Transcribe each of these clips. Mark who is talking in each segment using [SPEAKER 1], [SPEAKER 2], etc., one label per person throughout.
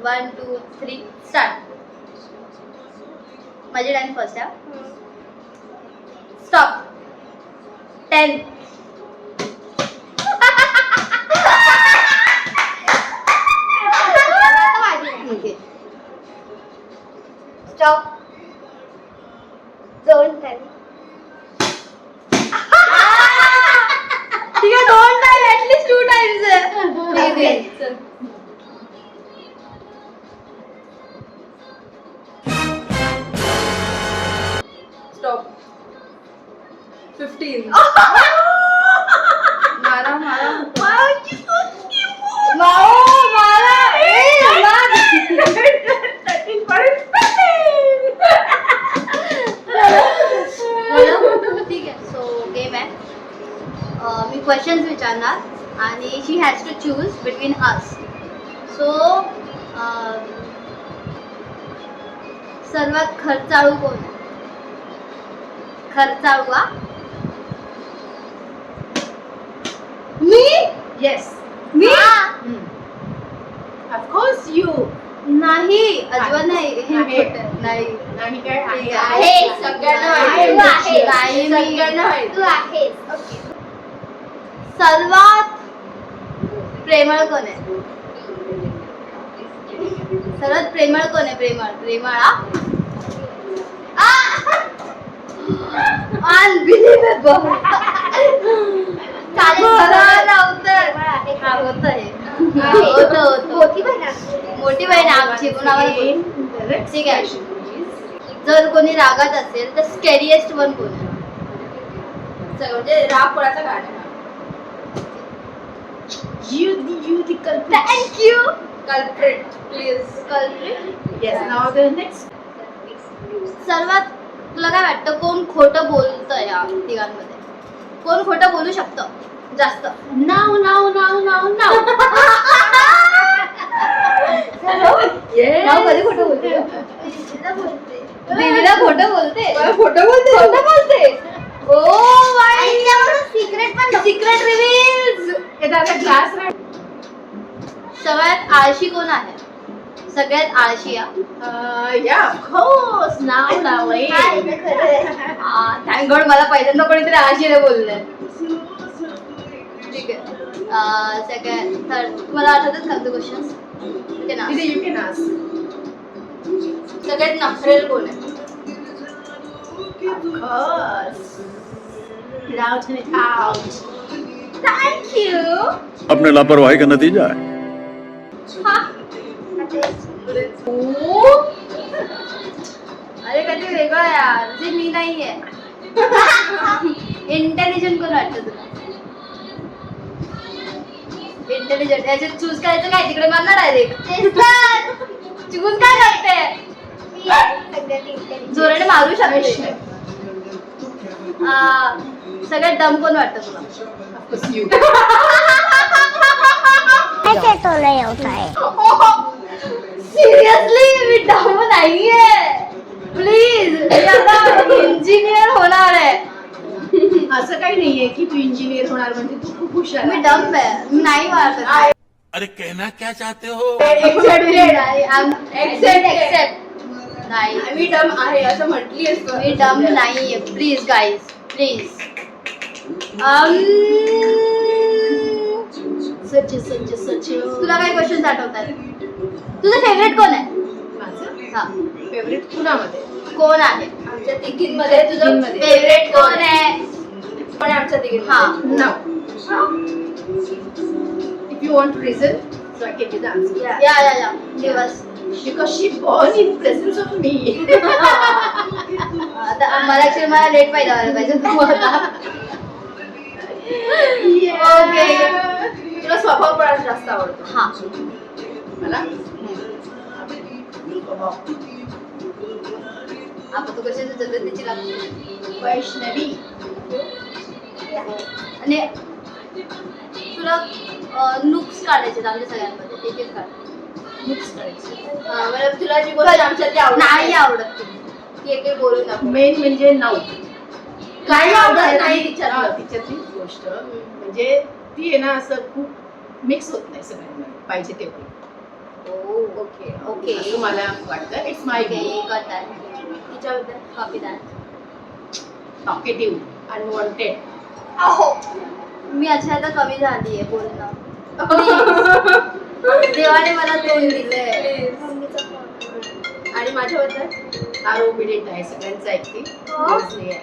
[SPEAKER 1] 1 2 3 start. माझी time first आहे. Stop. 10. Stop.
[SPEAKER 2] दोन टाइम.
[SPEAKER 1] ठीक आहे, 2 टाइम ऍटलीस्ट 2 टाइम्स आहे. ठीक आहे.
[SPEAKER 3] स्टॉप. 15.
[SPEAKER 1] मारा मारा
[SPEAKER 3] मारा.
[SPEAKER 1] ठीक आहे. सो गेम आहे. मी क्वेश्चन्स विचारणार आणि she has to choose between us. So सर्वात खर्चाळू कोण आहे? खर्चाळू हा? मी.
[SPEAKER 3] Yes.
[SPEAKER 1] Me
[SPEAKER 3] Of course you.
[SPEAKER 1] नाही, अजिबात नाही. हे
[SPEAKER 3] आहे.
[SPEAKER 1] खोटं. नाही
[SPEAKER 3] नाही काय
[SPEAKER 1] ठीक
[SPEAKER 3] आहे.
[SPEAKER 1] आहे.
[SPEAKER 3] सगळ्यांना
[SPEAKER 1] आहे.
[SPEAKER 3] माहिती.
[SPEAKER 2] तू आहेस.
[SPEAKER 1] नाही, मी-
[SPEAKER 3] सगळ्यांना माहिती.
[SPEAKER 2] तू आहेस. ओके.
[SPEAKER 1] सर्वात प्रेमळ कोण आहे? सर्वात प्रेमळ कोण आहे? प्रेमळ हा? अनबिलिव्हेबल.
[SPEAKER 2] चालेल. मोठी बहीण आहे.
[SPEAKER 1] मोठी बहीण आहे आमची, पण आम्हाला बोल. ठीक आहे. जर कोणी रागात असेल तर स्कॅरिएस्ट वन कोण आहे?
[SPEAKER 3] म्हणजे राग कोणाचा गाणं You the culprit.
[SPEAKER 1] Thank you.
[SPEAKER 3] Culprit, please. Yes. Now the next.
[SPEAKER 1] सर्वात तुला काय वाटतं कोण खोटं बोलतं या तिघांमध्ये? कोण खोटं बोलू शकतं जास्त?
[SPEAKER 3] Now. Yes.
[SPEAKER 1] नाव कधी खोटं बोलते? दीदीला खोटं बोलते.
[SPEAKER 3] मला खोटं बोलते.
[SPEAKER 1] खोटं बोलते. ओ
[SPEAKER 2] आणि सिक्रेट पण
[SPEAKER 1] सिक्रेट रिव्हील्स.
[SPEAKER 3] हे दादा ग्लास राख.
[SPEAKER 1] सगळ्यात आळशी कोण आहे? सगळ्यात आळशी या.
[SPEAKER 3] Yeah, of course. Now.
[SPEAKER 1] Thank God मला पहिल्यांदा कोणीतरी आळशीने बोललंय. ठीक आहे. सेकंड थर्ड तुम्हाला आठवतात का क्वेश्चन्स? ठीक ना.
[SPEAKER 3] You can ask.
[SPEAKER 1] सगळ्यात नखरेल कोण आहे?
[SPEAKER 3] Of course. Without any doubt.
[SPEAKER 1] Thank you.
[SPEAKER 4] अपने लापरवाही का नतीजा है.
[SPEAKER 1] अरे कधी वेगळं यार, जे मी नाहीये. इंटेलिजंट कोण वाटतं तुला? इंटेलिजंट याच्यात चूज करायचं काय? तिकडे मारणार डायरेक्ट. चूज काय करते? जोराने मारू शकते. सगळ्यात डम कोण वाटतं तुला?
[SPEAKER 3] Of course you.
[SPEAKER 2] ऐसे तो नहीं होता है.
[SPEAKER 1] सिरियसली मी डम नाहीये. प्लीज, इंजिनियर होणार आहे.
[SPEAKER 3] असं काही नाहीये की तू इंजिनियर होणार म्हणजे तू खूप हुशार
[SPEAKER 1] मी डम आहे. मी नाही वाटत.
[SPEAKER 4] अरे कहना क्या चाहते हो?
[SPEAKER 1] एक्सेप्ट. नाही,
[SPEAKER 3] मी डम आहे असं म्हटली असतो.
[SPEAKER 1] मी डम नाहीये. Please guys, please.
[SPEAKER 3] सच
[SPEAKER 1] तुला काय क्वेश्चन आठवतात? तुझं फेवरेट कोण आहे?
[SPEAKER 3] माझं
[SPEAKER 1] हा,
[SPEAKER 3] फेवरेट कुणामध्ये?
[SPEAKER 1] कोण आहे
[SPEAKER 3] आमच्या तिघींमध्ये तुझं
[SPEAKER 1] तुझं फेवरेट कोण आहे?
[SPEAKER 3] पण आमच्या तिघींमध्ये
[SPEAKER 1] हा.
[SPEAKER 3] No. If you want reason, so I can give the answer.
[SPEAKER 1] या दिवस.
[SPEAKER 3] Because she born in presence of me.
[SPEAKER 1] आता मला actually मला लेट पाहिजे तुम्हाला.
[SPEAKER 3] Okay. तुला स्वभाव कोणाचा जास्त आवडतो?
[SPEAKER 1] हा.
[SPEAKER 3] मला
[SPEAKER 1] आपण तो कशी त्याची लागते.
[SPEAKER 3] वैष्णवी.
[SPEAKER 1] आणि तुला नुक्स काढायचे आमच्या सगळ्यांमध्ये. एक काढ.
[SPEAKER 3] मिक्स करायची.
[SPEAKER 1] मला तुला जी गोष्ट आमच्यातली नाही आवडत ती एक बोलून दाखव.
[SPEAKER 3] मेन म्हणजे नाऊ.
[SPEAKER 1] काही आवडत
[SPEAKER 3] नाही
[SPEAKER 1] नाही
[SPEAKER 3] तिच्यातली गोष्ट म्हणजे ती आहे ना असं खूप मिक्स होत नाही सगळ्यांमध्ये पाहिजे तेवढी.
[SPEAKER 1] ओके ओके
[SPEAKER 3] असं मला वाटतं. It's my
[SPEAKER 1] okay
[SPEAKER 3] view.
[SPEAKER 1] Got that. तिच्याबद्दल कॉपी दॅट.
[SPEAKER 3] Talkative unwanted.
[SPEAKER 1] मी आता कमी झाली आहे बोलणं. देवाने मला तोंड दिलंय. आणि माझ्याबद्दल
[SPEAKER 3] फार ओबिडियंट आहे, सगळ्यांचं ऐकते. दिवस नाही आहे.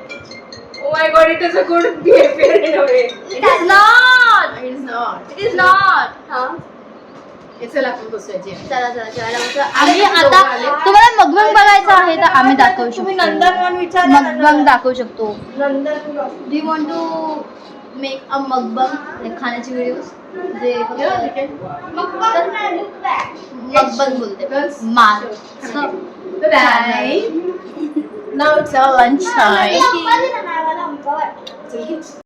[SPEAKER 5] Oh my god, it is a good behavior in a way.
[SPEAKER 1] It is not.
[SPEAKER 3] It is not.
[SPEAKER 1] It is not. हा
[SPEAKER 3] हे चला आपण बसूया.
[SPEAKER 1] चला चला जेवायला बसू. आम्ही आता तुम्हाला मगबंग बघायचं आहे तर आम्ही दाखवू
[SPEAKER 5] तुम्ही
[SPEAKER 1] शकतो.
[SPEAKER 5] नंदनवन विचारा.
[SPEAKER 1] मगबंग दाखवू शकतो.
[SPEAKER 5] Nandan
[SPEAKER 1] do you want to make a mukbang खाण्याचे व्हिडिओज जे मगबंग बोलते माल.
[SPEAKER 3] Now it's our lunch time.
[SPEAKER 2] मला अंका वाटतं.